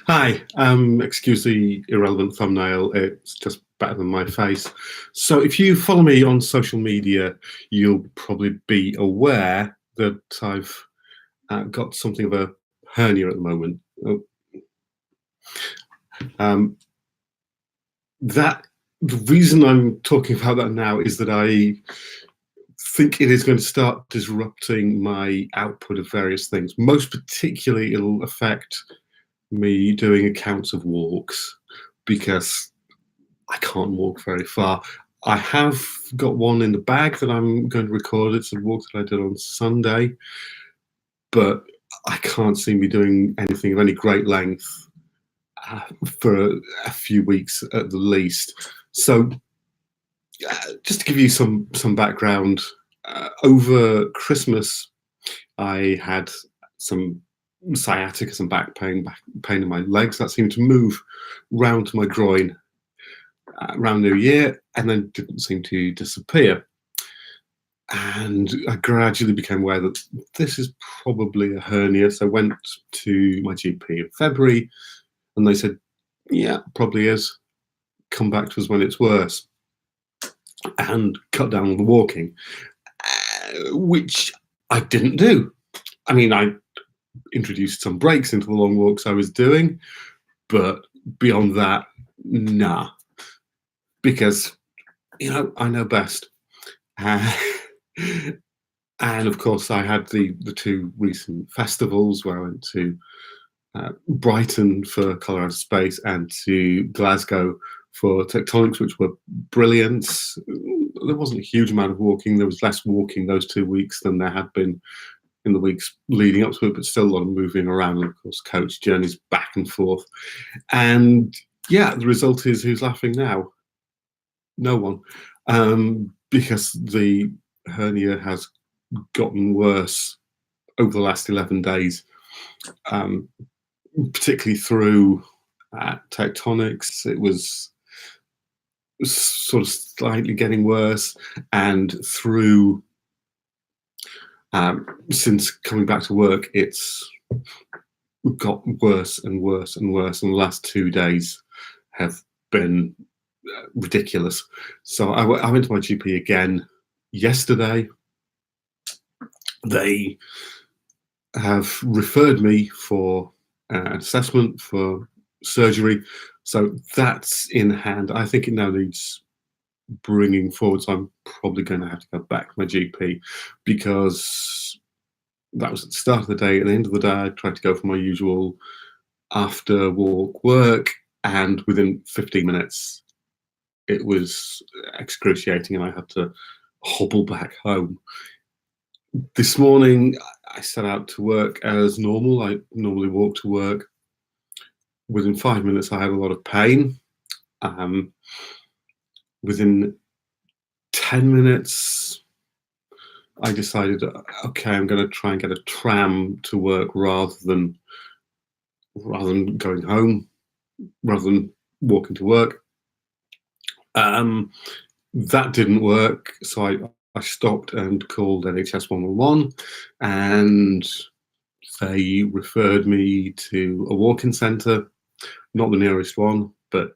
Hi, excuse the irrelevant thumbnail, it's just better than my face. So if you follow me on social media, you'll probably be aware that I've got something of a hernia at the moment. Oh, Um, that the reason I'm talking about that now is that I think it is going to start disrupting my output of various things. Most particularly, it'll affect me doing accounts of walks because I can't walk very far. I have got one in the bag that I'm going to record. It's a walk that I did on Sunday, but I can't see me doing anything of any great length for a few weeks at the least. So, just to give you some background, over Christmas I had some sciatica, some back pain in my legs that seemed to move round to my groin around New Year and then didn't seem to disappear. And I gradually became aware that this is probably a hernia. So I went to my GP in February and they said, yeah, probably is. Come back to us when it's worse. And cut down on the walking, which I didn't do. I mean, I introduced some breaks into the long walks I was doing, but beyond that, nah. Because, I know best. Uh, and of course, I had the two recent festivals where I went to Brighton for Colour Out of Space and to Glasgow for Tectonics, which were brilliant. There wasn't a huge amount of walking. There was less walking those 2 weeks than there had been in the weeks leading up to it, but still a lot of moving around. And of course, coach journeys back and forth. And yeah, the result is who's laughing now? No one. Because the hernia has gotten worse over the last 11 days, particularly through tectonics. It was sort of slightly getting worse, and through since coming back to work, it's got worse and worse and worse, and the last 2 days have been ridiculous. So I went to my GP again yesterday. They have referred me for an assessment for surgery, so that's in hand. I think it now needs bringing forward, so I'm probably going to have to go back to my GP because that was at the start of the day. At the end of the day, I tried to go for my usual after walk work, and within 15 minutes it was excruciating and I had to hobble back home. This morning I set out to work as normal. I normally walk to work. Within 5 minutes I had a lot of pain. Within 10 minutes I decided, okay, I'm going to try and get a tram to work rather than going home, rather than walking to work. That didn't work, so I stopped and called NHS 111, and they referred me to a walk-in centre, not the nearest one, but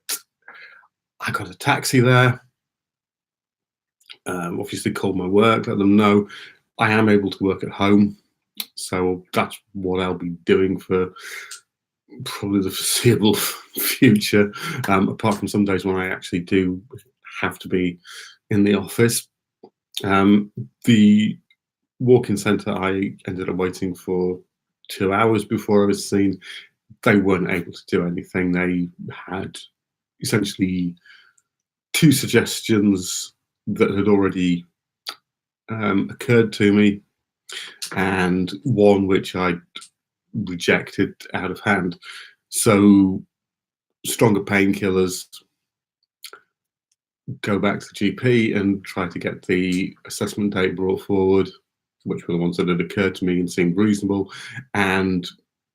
I got a taxi there. Obviously called my work, let them know I am able to work at home, so that's what I'll be doing for probably the foreseeable future, apart from some days when I actually do have to be in the office. The walk-in centre, I ended up waiting for 2 hours before I was seen. They weren't able to do anything. They had essentially 2 suggestions that had already occurred to me, and one which I rejected out of hand. So stronger painkillers, go back to the GP and try to get the assessment date brought forward, which were the ones that had occurred to me and seemed reasonable, and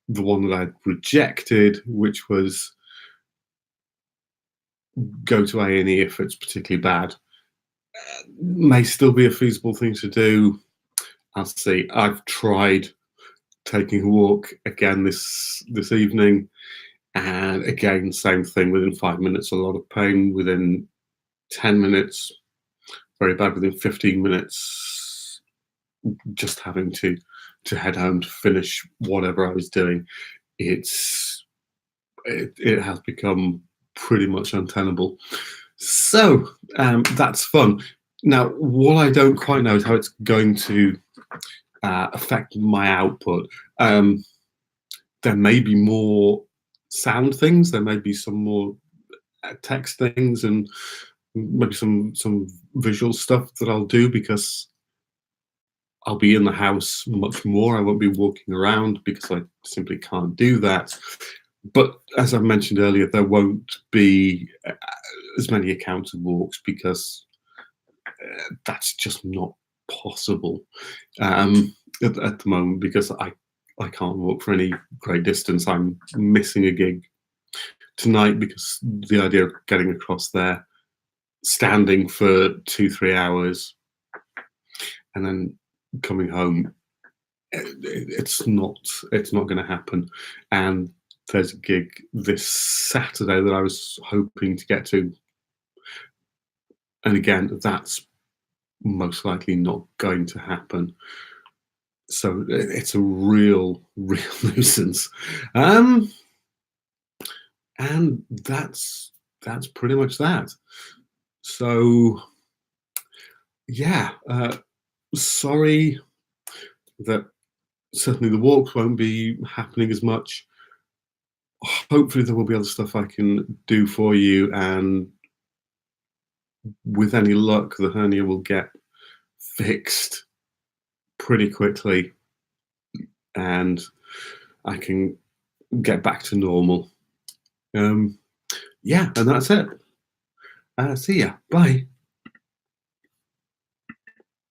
the one that I'd rejected, which was go to A&E if it's particularly bad. May still be a feasible thing to do. I'll see. I've tried taking a walk again this evening. And again, same thing, within 5 minutes, a lot of pain. Within 10 minutes, very bad. Within 15 minutes, just having to head home to finish whatever I was doing. It has become pretty much untenable. So that's fun. Now, what I don't quite know is how it's going to affect my output. There may be more sound things. There may be some more text things, and maybe some visual stuff that I'll do, because I'll be in the house much more. I won't be walking around because I simply can't do that. But as I mentioned earlier, there won't be as many accounts of walks, because that's just not possible at the moment, because I can't walk for any great distance. I'm missing a gig tonight because the idea of getting across there, standing for 2-3 hours, and then coming home, it's not going to happen. And there's a gig this Saturday that I was hoping to get to, and again, that's most likely not going to happen. So it's a real nuisance. And that's pretty much that. So yeah, sorry that certainly the walks won't be happening as much. Hopefully there will be other stuff I can do for you, and with any luck, the hernia will get fixed pretty quickly, and I can get back to normal. Yeah, and that's it. See ya. Bye.